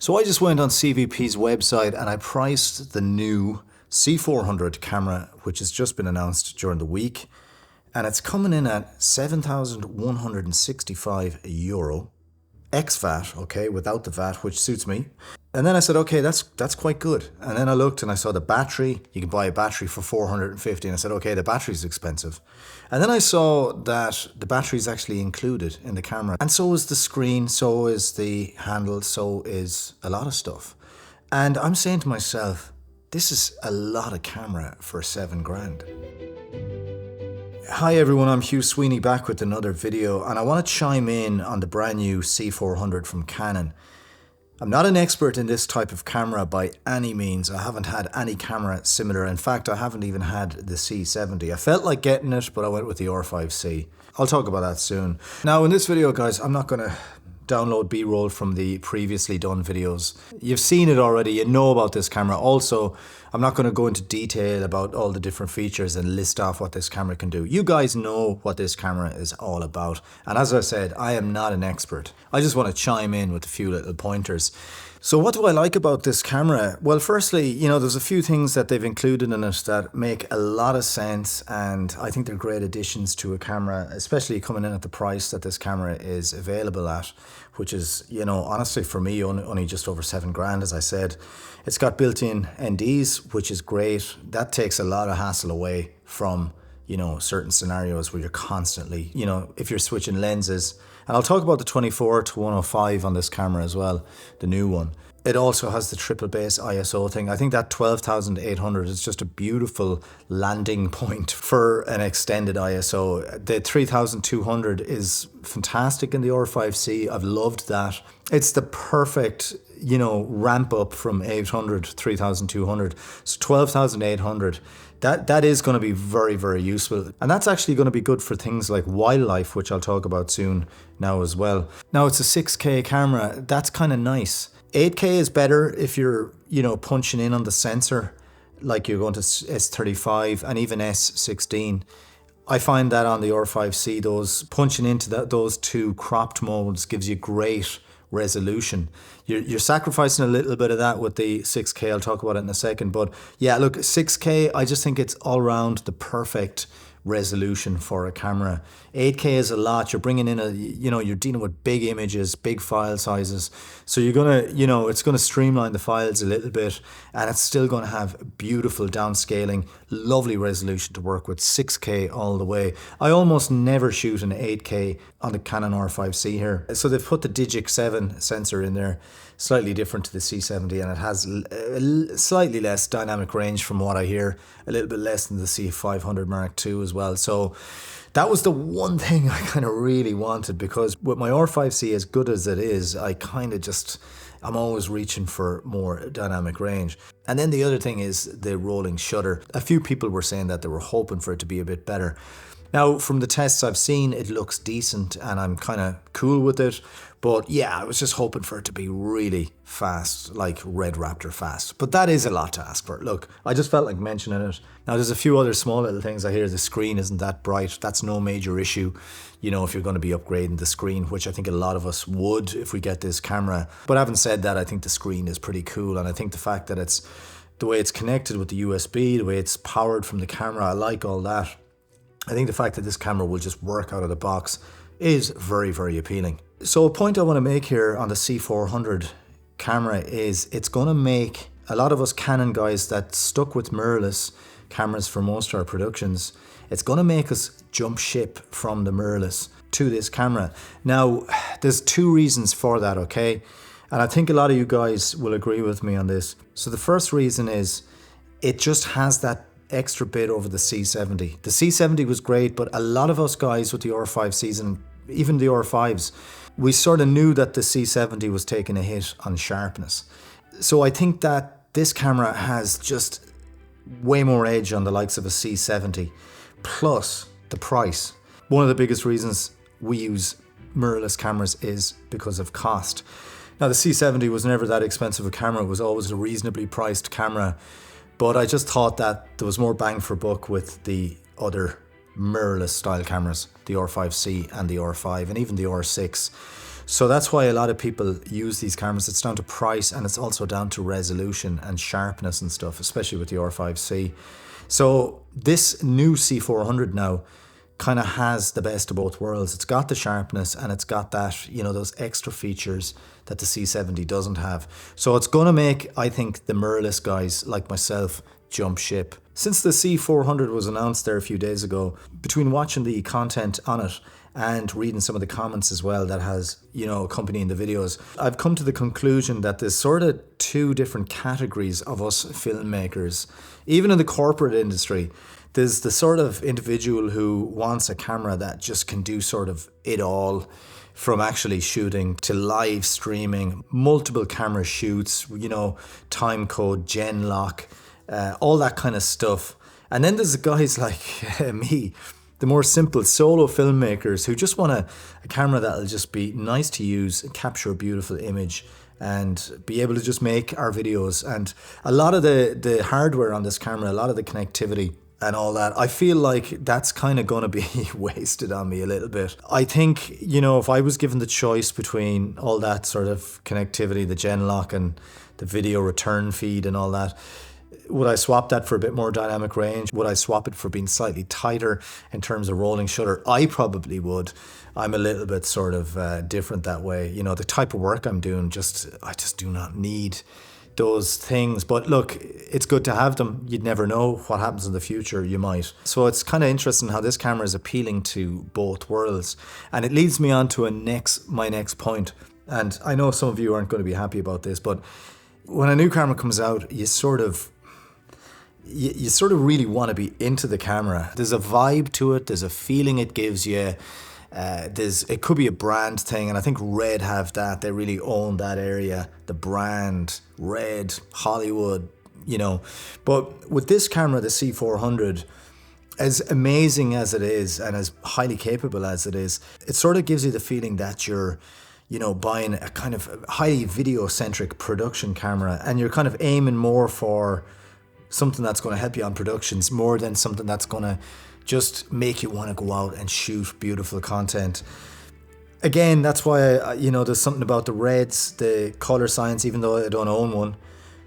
So I just went on CVP's website and I priced the new C400 camera, which has just been announced during the week. And it's coming in at €7,165, ex-VAT, okay, without the VAT, which suits me. And then I said, okay, that's quite good. And then I looked and I saw the battery. You can buy a battery for 450. And I said, okay, the battery's expensive. And then I saw that the battery is actually included in the camera. And so is the screen, so is the handle, so is a lot of stuff. And I'm saying to myself, this is a lot of camera for $7,000. Hi everyone, I'm Hugh Sweeney back with another video, and I want to chime in on the brand new C400 from Canon. I'm not an expert in this type of camera by any means. I haven't had any camera similar. In fact, I haven't even had the C70. I felt like getting it, but I went with the R5C. I'll talk about that soon. Now in this video, guys, I'm not going to download B-roll from the previously done videos. You've seen it already, you know about this camera. Also, I'm not going to go into detail about all the different features and list off what this camera can do. You guys know what this camera is all about. And as I said, I am not an expert. I just want to chime in with a few little pointers. So what do I like about this camera? Well, firstly, you know, there's a few things that they've included in it that make a lot of sense, and I think they're great additions to a camera, especially coming in at the price that this camera is available at, which is, you know, honestly for me, only just over $7,000, as I said. It's got built-in NDs, which is great. That takes a lot of hassle away from, you know, certain scenarios where you're constantly, you know, if you're switching lenses. And I'll talk about the 24 to 105 on this camera as well, the new one. It also has the triple base ISO thing. I think that 12,800 is just a beautiful landing point for an extended ISO. The 3,200 is fantastic in the R5C. I've loved that. It's the perfect, you know, ramp up from 800 to 3,200. So 12,800. That is going to be very, very useful. And that's actually going to be good for things like wildlife, which I'll talk about soon now as well. Now it's a 6K camera. That's kind of nice. 8K is better if you're, you know, punching in on the sensor, like you're going to S35 and even S16. I find that on the R5C, those punching into those two cropped modes gives you great resolution. You're sacrificing a little bit of that with the 6K. I'll talk about it in a second. But yeah, look, 6K, I just think it's all around the perfect resolution for a camera. 8K is a lot. You're bringing in you're dealing with big images, big file sizes. So you're gonna, it's gonna streamline the files a little bit, and it's still gonna have beautiful downscaling, lovely resolution to work with. 6K all the way. I almost never shoot an 8K on the Canon R5C here. So they've put the Digic 7 sensor in there, slightly different to the C70, and it has slightly less dynamic range from what I hear, a little bit less than the C500 Mark II as well. So that was the one thing I kind of really wanted, because with my R5C, as good as it is, I'm always reaching for more dynamic range. And then the other thing is the rolling shutter. A few people were saying that they were hoping for it to be a bit better. Now, from the tests I've seen, it looks decent and I'm kind of cool with it. But yeah, I was just hoping for it to be really fast, like Red Raptor fast. But that is a lot to ask for. Look, I just felt like mentioning it. Now, there's a few other small little things. I hear the screen isn't that bright. That's no major issue, you know, if you're going to be upgrading the screen, which I think a lot of us would if we get this camera. But having said that, I think the screen is pretty cool. And I think the fact that it's the way it's connected with the USB, the way it's powered from the camera, I like all that. I think the fact that this camera will just work out of the box is very, very appealing. So a point I want to make here on the C400 camera is it's going to make a lot of us Canon guys that stuck with mirrorless cameras for most of our productions, it's going to make us jump ship from the mirrorless to this camera. Now, there's two reasons for that, okay? And I think a lot of you guys will agree with me on this. So the first reason is it just has that extra bit over the C70. The C70 was great, but a lot of us guys with the R5Cs and even the R5s, we sort of knew that the C70 was taking a hit on sharpness. So I think that this camera has just way more edge on the likes of a C70, plus the price. One of the biggest reasons we use mirrorless cameras is because of cost. Now, the C70 was never that expensive a camera. It was always a reasonably priced camera. But I just thought that there was more bang for buck with the other mirrorless style cameras, the R5C and the R5 and even the R6. So that's why a lot of people use these cameras. It's down to price, and it's also down to resolution and sharpness and stuff, especially with the R5C. So this new C400 now kind of has the best of both worlds. It's got the sharpness, and it's got that, you know, those extra features that the C70 doesn't have. So it's going to make, I think, the mirrorless guys like myself jump ship. Since the C400 was announced there a few days ago, between watching the content on it and reading some of the comments as well that has, you know, accompanying the videos, I've come to the conclusion that there's sort of two different categories of us filmmakers. Even in the corporate industry, there's the sort of individual who wants a camera that just can do sort of it all, from actually shooting to live streaming, multiple camera shoots, you know, time code, gen lock, all that kind of stuff. And then there's the guys like me, the more simple solo filmmakers who just want a camera that'll just be nice to use, capture a beautiful image, and be able to just make our videos. And a lot of the hardware on this camera, a lot of the connectivity and all that, I feel like that's kind of going to be wasted on me a little bit. I think, you know, if I was given the choice between all that sort of connectivity, the gen lock and the video return feed and all that, would I swap that for a bit more dynamic range? Would I swap it for being slightly tighter in terms of rolling shutter? I probably would. I'm a little bit sort of different that way. You know, the type of work I'm doing, I just do not need those things. But look, it's good to have them. You'd never know what happens in the future. You might. So it's kind of interesting how this camera is appealing to both worlds. And it leads me on to my next point. And I know some of you aren't going to be happy about this, but when a new camera comes out, you sort of really want to be into the camera. There's a vibe to it. There's a feeling it gives you. It could be a brand thing, and I think Red have that. They really own that area. The brand, Red, Hollywood, you know. But with this camera, the C400, as amazing as it is and as highly capable as it is, it sort of gives you the feeling that you're, you know, buying a kind of highly video-centric production camera, and you're kind of aiming more for something that's going to help you on productions more than something that's going to just make you want to go out and shoot beautiful content. Again, that's why, you know, there's something about the Reds, the color science, even though I don't own one,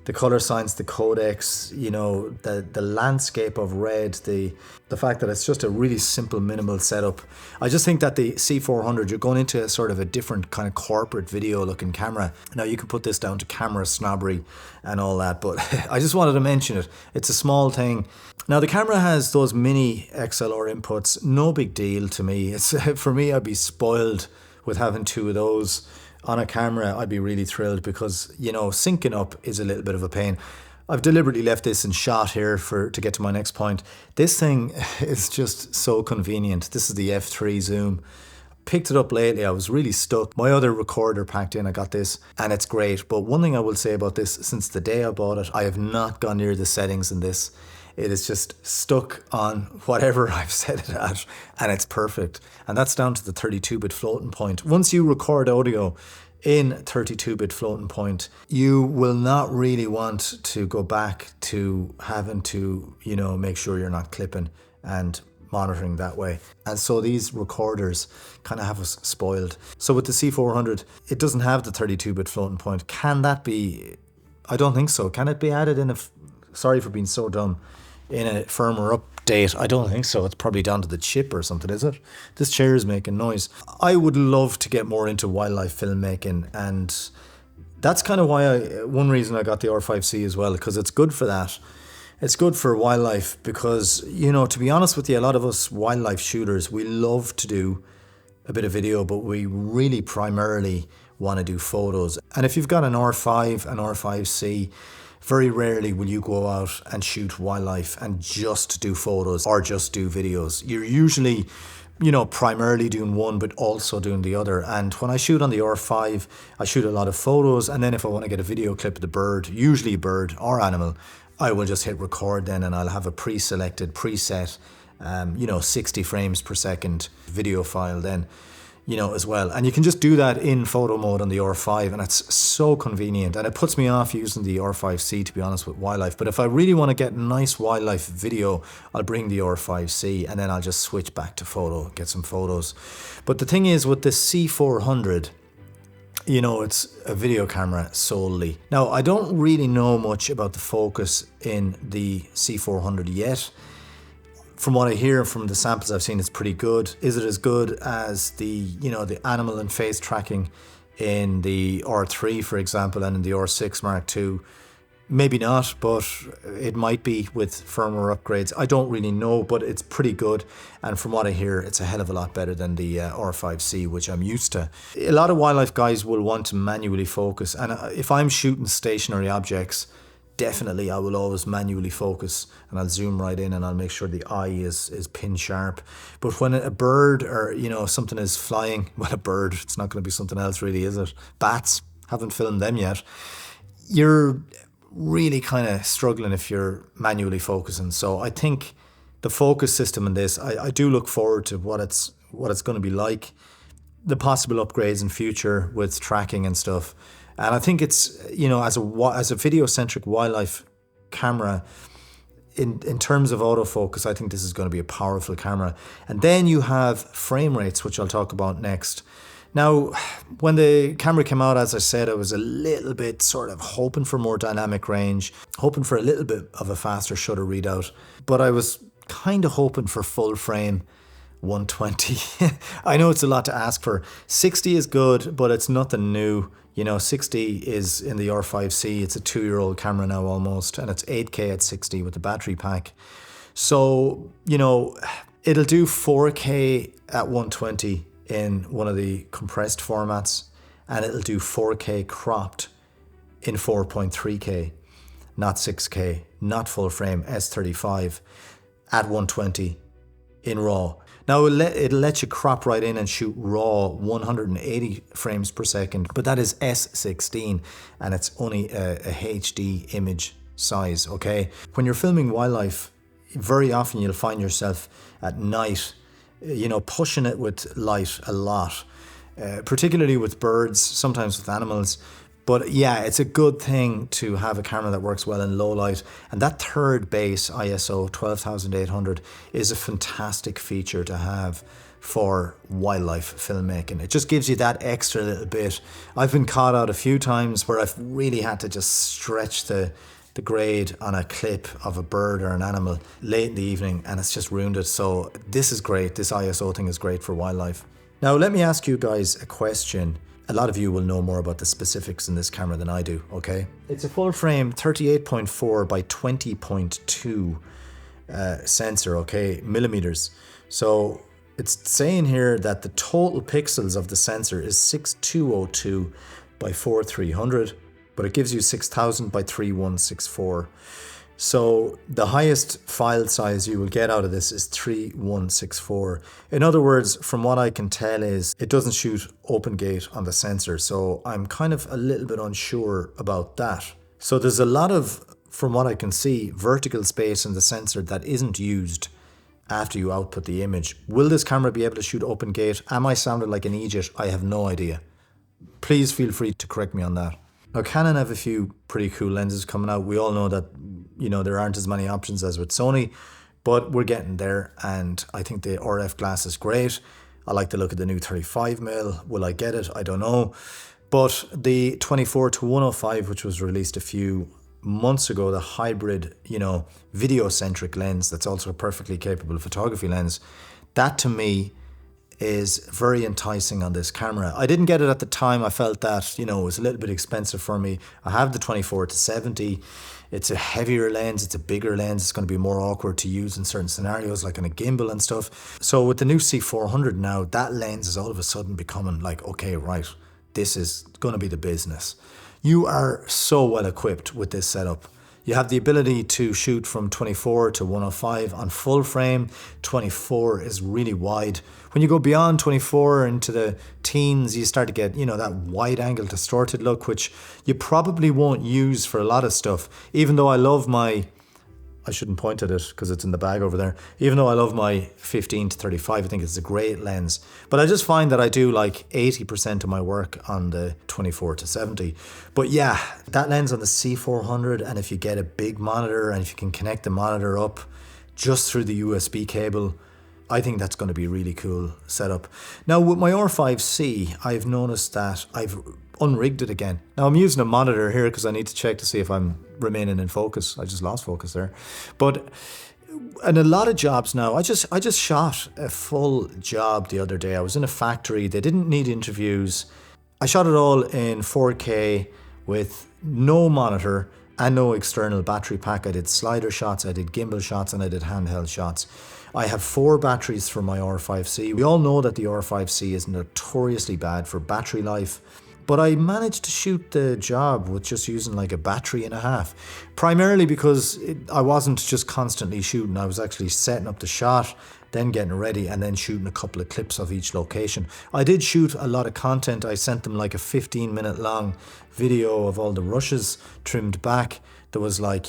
the color science, the codecs, you know, the landscape of Red, the fact that it's just a really simple, minimal setup. I just think that the C400, you're going into a sort of a different kind of corporate video looking camera. Now you can put this down to camera snobbery and all that, but I just wanted to mention it. It's a small thing. Now the camera has those mini XLR inputs, no big deal to me. It's for me, I'd be spoiled with having two of those on a camera. I'd be really thrilled because, you know, syncing up is a little bit of a pain. I've deliberately left this in shot here to get to my next point. This thing is just so convenient. This is the f3 zoom. Picked it up lately. I was really stuck. My other recorder packed in, I got this, and it's great. But one thing I will say about this, since the day I bought it, I have not gone near the settings in this. It is just stuck on whatever I've set it at, and it's perfect. And that's down to the 32-bit floating point. Once you record audio in 32-bit floating point, you will not really want to go back to having to, you know, make sure you're not clipping and monitoring that way. And so these recorders kind of have us spoiled. So with the C400, it doesn't have the 32-bit floating point. Can that be? I don't think so. Can it be added in sorry for being so dumb. In a firmware update? I don't think so. It's probably down to the chip or something, is it? This chair is making noise. I would love to get more into wildlife filmmaking, and that's kind of why one reason I got the R5C as well, because it's good for that. It's good for wildlife because, you know, to be honest with you, a lot of us wildlife shooters, we love to do a bit of video, but we really primarily want to do photos. And if you've got an R5, an R5C, very rarely will you go out and shoot wildlife and just do photos or just do videos. You're usually, you know, primarily doing one but also doing the other. And when I shoot on the R5, I shoot a lot of photos, and then if I want to get a video clip of the bird, usually bird or animal, I will just hit record then, and I'll have a pre-selected, preset, you know, 60 frames per second video file then, you know, as well. And you can just do that in photo mode on the R5, and it's so convenient. And it puts me off using the R5C, to be honest, with wildlife. But if I really want to get nice wildlife video, I'll bring the R5C, and then I'll just switch back to photo, get some photos. But the thing is, with the C400, you know, it's a video camera solely. Now, I don't really know much about the focus in the C400 yet. From what I hear from the samples I've seen, it's pretty good. Is it as good as the, you know, the animal and face tracking in the R3, for example, and in the R6 Mark II? Maybe not, but it might be with firmware upgrades. I don't really know, but it's pretty good. And from what I hear, it's a hell of a lot better than the R5C, which I'm used to. A lot of wildlife guys will want to manually focus. And if I'm shooting stationary objects, definitely I will always manually focus, and I'll zoom right in and I'll make sure the eye is pin sharp. But when a bird or, you know, something is flying, well, a bird, it's not going to be something else really, is it? Bats, haven't filmed them yet. You're really kind of struggling if you're manually focusing. So I think the focus system in this, I do look forward to what it's going to be like, the possible upgrades in future with tracking and stuff. And I think it's, you know, as a video-centric wildlife camera, in terms of autofocus, I think this is going to be a powerful camera. And then you have frame rates, which I'll talk about next. Now, when the camera came out, as I said, I was a little bit sort of hoping for more dynamic range, hoping for a little bit of a faster shutter readout, but I was kind of hoping for full frame 120. I know it's a lot to ask for. 60 is good, but it's nothing new. You know, 60 is in the R5C. It's a 2-year-old camera now almost, and it's 8K at 60 with the battery pack. So, you know, it'll do 4K at 120 in one of the compressed formats, and it'll do 4K cropped in 4.3K, not 6K, not full frame S35 at 120 in RAW. Now it'll let you crop right in and shoot RAW 180 frames per second, but that is S16 and it's only a HD image size, okay? When you're filming wildlife, very often you'll find yourself at night, you know, pushing it with light a lot, particularly with birds, sometimes with animals. But yeah, it's a good thing to have a camera that works well in low light. And that third base ISO 12800 is a fantastic feature to have for wildlife filmmaking. It just gives you that extra little bit. I've been caught out a few times where I've really had to just stretch the grade on a clip of a bird or an animal late in the evening, and it's just ruined it. So this is great. This ISO thing is great for wildlife. Now let me ask you guys a question. A lot of you will know more about the specifics in this camera than I do, okay? It's a full frame 38.4 by 20.2 sensor, okay, millimeters. So it's saying here that the total pixels of the sensor is 6202 by 4300, but it gives you 6000 by 3164. So the highest file size you will get out of this is 3164. In other words, from what I can tell is it doesn't shoot open gate on the sensor. So I'm kind of a little bit unsure about that. So there's a lot of, from what I can see, vertical space in the sensor that isn't used after you output the image. Will this camera be able to shoot open gate? Am I sounding like an idiot? I have no idea. Please feel free to correct me on that. Now, Canon have a few pretty cool lenses coming out. We all know that, you know, there aren't as many options as with Sony, but we're getting there, and I think the RF glass is great. I like the look of the new 35mm. Will I get it? I don't know. But the 24-105, which was released a few months ago, the hybrid, you know, video-centric lens that's also a perfectly capable photography lens, that to me is very enticing on this camera. I didn't get it at the time. I felt that, you know, it was a little bit expensive for me. I have the 24-70. It's a heavier lens, it's a bigger lens, it's going to be more awkward to use in certain scenarios like on a gimbal and stuff. So with the new C400 now, that lens is all of a sudden becoming like, okay, right, this is going to be the business. You are so well equipped with this setup. You have the ability to shoot from 24-105 on full frame. 24 is really wide. When you go beyond 24 into the teens, you start to get, you know, that wide angle distorted look, which you probably won't use for a lot of stuff. Even though I love my, I shouldn't point at it because it's in the bag over there. Even though I love my 15-35, I think it's a great lens. But I just find that I do like 80% of my work on the 24-70. But yeah, that lens on the C400, and if you get a big monitor and if you can connect the monitor up just through the USB cable, I think that's going to be a really cool setup. Now with my R5C, I've noticed that I've unrigged it again. Now I'm using a monitor here because I need to check to see if I'm remaining in focus. I just lost focus there. But in a lot of jobs now, I just shot a full job the other day. I was in a factory. They didn't need interviews. I shot it all in 4K with no monitor and no external battery pack. I did slider shots, I did gimbal shots, and I did handheld shots. I have 4 batteries for my R5C. We all know that the R5C is notoriously bad for battery life, but I managed to shoot the job with just using like a battery and a half. Primarily because I wasn't just constantly shooting, I was actually setting up the shot, then getting ready, and then shooting a couple of clips of each location. I did shoot a lot of content. I sent them like a 15-minute long video of all the rushes trimmed back. There was like,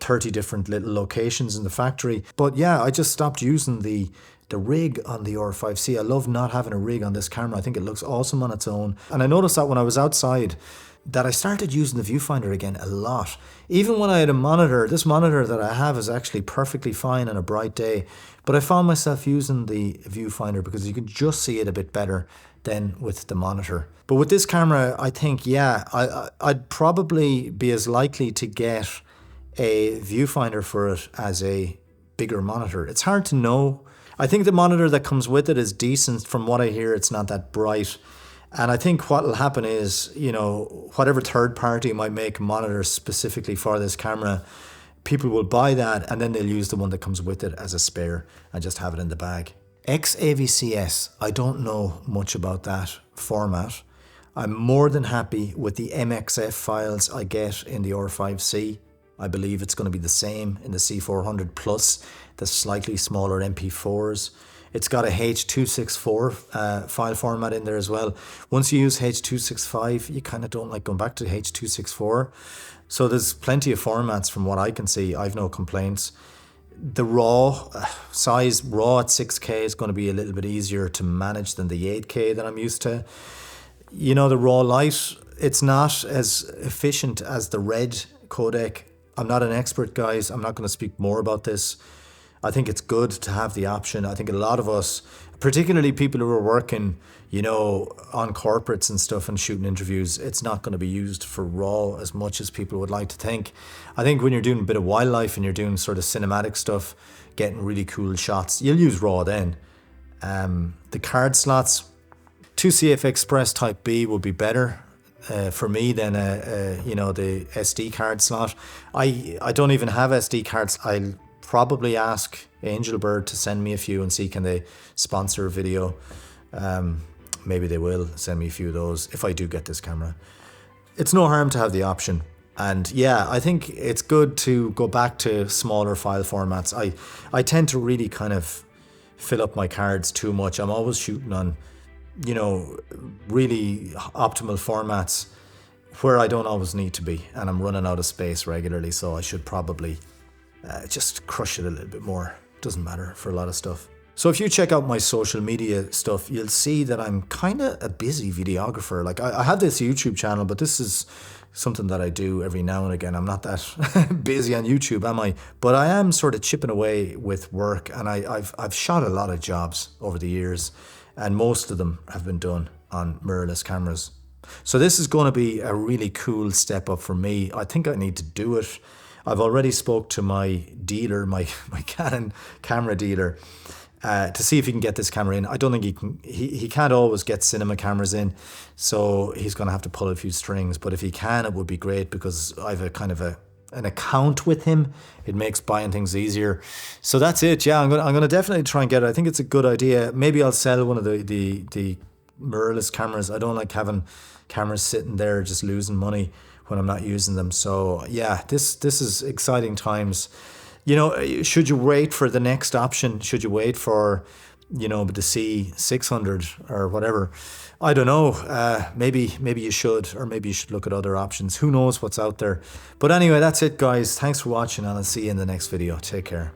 30 different little locations in the factory. But yeah, I just stopped using the rig on the R5C. I love not having a rig on this camera. I think it looks awesome on its own. And I noticed that when I was outside, that I started using the viewfinder again a lot. Even when I had a monitor, this monitor that I have is actually perfectly fine on a bright day, but I found myself using the viewfinder because you can just see it a bit better than with the monitor. But with this camera, I think, I'd probably be as likely to get a viewfinder for it as a bigger monitor. It's hard to know. I think the monitor that comes with it is decent. From what I hear, it's not that bright. And I think what will happen is, whatever third party might make monitors specifically for this camera, people will buy that and then they'll use the one that comes with it as a spare and just have it in the bag. XAVCS, I don't know much about that format. I'm more than happy with the MXF files I get in the R5C. I believe it's going to be the same in the C400 plus the slightly smaller MP4s. It's got a H.264 file format in there as well. Once you use H.265, you kind of don't like going back to H.264. So there's plenty of formats from what I can see. I've no complaints. The raw size, raw at 6K is going to be a little bit easier to manage than the 8K that I'm used to. The raw light, it's not as efficient as the red codec. I'm not an expert, guys. I'm not going to speak more about this. I think it's good to have the option. I think a lot of us, particularly people who are working, on corporates and stuff and shooting interviews, it's not going to be used for RAW as much as people would like to think. I think when you're doing a bit of wildlife and you're doing sort of cinematic stuff, getting really cool shots, you'll use RAW then. The card slots, 2CF Express Type B would be better for me than the SD card slot. I don't even have SD cards. I'll probably ask Angelbird to send me a few and see can they sponsor a video. Maybe they will send me a few of those if I do get this camera. It's no harm to have the option. And yeah, I think it's good to go back to smaller file formats. I tend to really kind of fill up my cards too much. I'm always shooting on, really optimal formats where I don't always need to be. And I'm running out of space regularly, so I should probably just crush it a little bit more. Doesn't matter for a lot of stuff. So if you check out my social media stuff, you'll see that I'm kind of a busy videographer. Like I have this YouTube channel, but this is something that I do every now and again. I'm not that busy on YouTube, am I? But I am sort of chipping away with work, and I've shot a lot of jobs over the years, and most of them have been done on mirrorless cameras. So this is going to be a really cool step up for me. I think I need to do it. I've already spoke to my dealer, my Canon camera dealer, to see if he can get this camera in. I don't think he can. He can't always get cinema cameras in, so he's going to have to pull a few strings. But if he can, it would be great because I have a kind of an account with him. It makes buying things easier. So that's it. Yeah, I'm gonna definitely try and get it. I think it's a good idea. Maybe I'll sell one of the mirrorless cameras. I don't like having cameras sitting there just losing money when I'm not using them. So yeah, this is exciting times. Should you wait for the next option? Should you wait for, the C600 or whatever? I don't know. Maybe you should, or maybe you should look at other options. Who knows what's out there? But anyway, that's it, guys. Thanks for watching, and I'll see you in the next video. Take care.